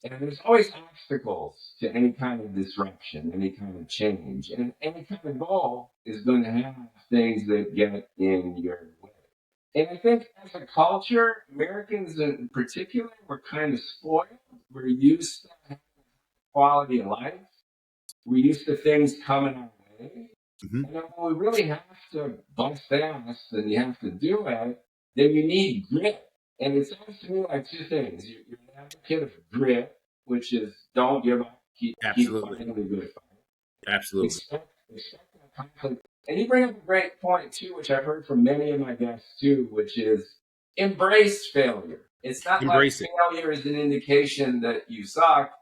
And there's always obstacles to any kind of disruption, any kind of change. And any kind of goal is going to have things that get in your way. And I think as a culture, Americans in particular, we're kind of spoiled. We're used to having quality of life. We're used to things coming our way. Mhm. And then when we really have to bust ass and you have to do it, then you need grit. And it sounds to me like two things. You're an advocate of grit, which is don't give up, keep Absolutely. fighting the good fight. Absolutely. Expect that conflict. And you bring up a great point too, which I've heard from many of my guests too, which is embrace failure. It's not like Embrace it. failure is an indication that you suck.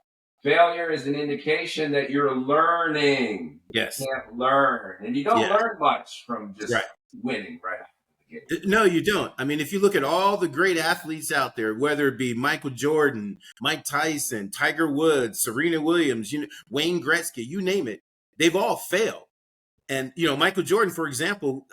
Failure is an indication that you're learning. You Yes. can't learn. And you don't Yes. learn much from Right. just winning right out of the gate. No, you don't. I mean, if you look at all the great athletes out there, whether it be Michael Jordan, Mike Tyson, Tiger Woods, Serena Williams, Wayne Gretzky, you name it, they've all failed. And Michael Jordan, for example,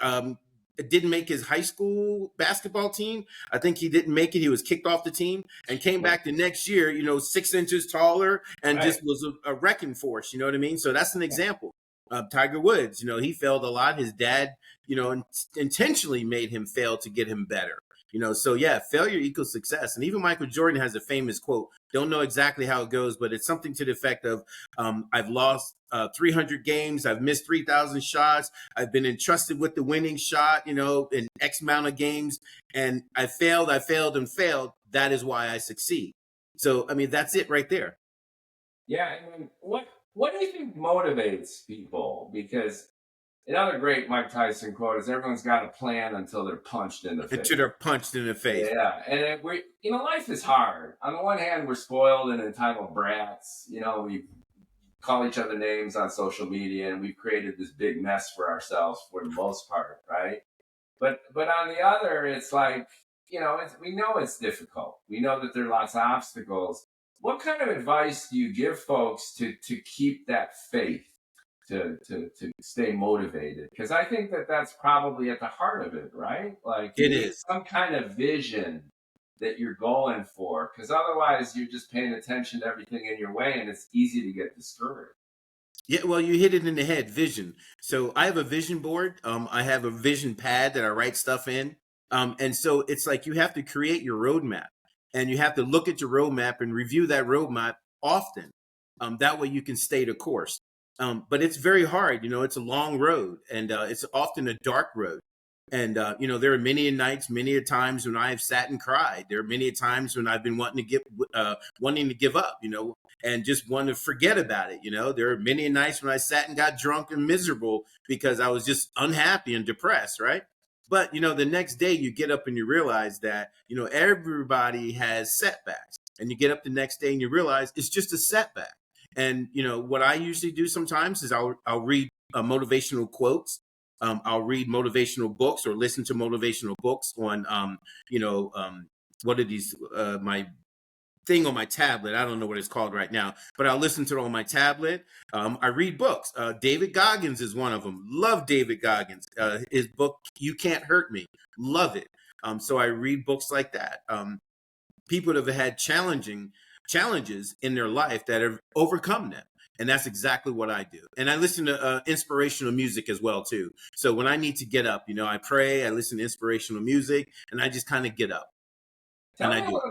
didn't make his high school basketball team. I think he didn't make it. He was kicked off the team and came back the next year, 6 inches taller and Right. just was a wrecking force. You know what I mean? So that's an example. Tiger Woods, he failed a lot. His dad, intentionally made him fail to get him better. So yeah, failure equals success. And even Michael Jordan has a famous quote. Don't know exactly how it goes, but it's something to the effect of, I've lost 300 games. I've missed 3,000 shots. I've been entrusted with the winning shot, in X amount of games. And I failed, and failed. That is why I succeed. So, I mean, that's it right there. Yeah. I mean, what do you think motivates people? Because another great Mike Tyson quote is everyone's got a plan until they're punched in the face. Until they're punched in the face. Yeah, and life is hard. On the one hand, we're spoiled and entitled brats. We call each other names on social media, and we've created this big mess for ourselves for the most part, right? But on the other, it's like we know it's difficult. We know that there are lots of obstacles. What kind of advice do you give folks to keep that faith, to stay motivated? Because I think that that's probably at the heart of it, right? Like you It need is. some kind of vision that you're going for, because otherwise you're just paying attention to everything in your way, and it's easy to get discouraged. Yeah, well, you hit it in the head, vision. So I have a vision board. I have a vision pad that I write stuff in. And so it's like you have to create your roadmap and you have to look at your roadmap and review that roadmap often. That way you can stay the course. But it's very hard. It's a long road and it's often a dark road. And, there are many nights, many a times when I have sat and cried. There are many a times when I've been wanting to give up, and just want to forget about it. There are many nights when I sat and got drunk and miserable because I was just unhappy and depressed. Right. But, the next day you get up and you realize that, everybody has setbacks, and you get up the next day and you realize it's just a setback. And, what I usually do sometimes is I'll read motivational quotes. I'll read motivational books or listen to motivational books on, what are these, my thing on my tablet. I don't know what it's called right now, but I'll listen to it on my tablet. I read books. David Goggins is one of them. Love David Goggins. His book, You Can't Hurt Me. Love it. So I read books like that. People that have had challenges in their life that have overcome them. And that's exactly what I do. And I listen to inspirational music as well, too. So when I need to get up, I pray, I listen to inspirational music, and I just kind of get up. Tell And I me a do little, it.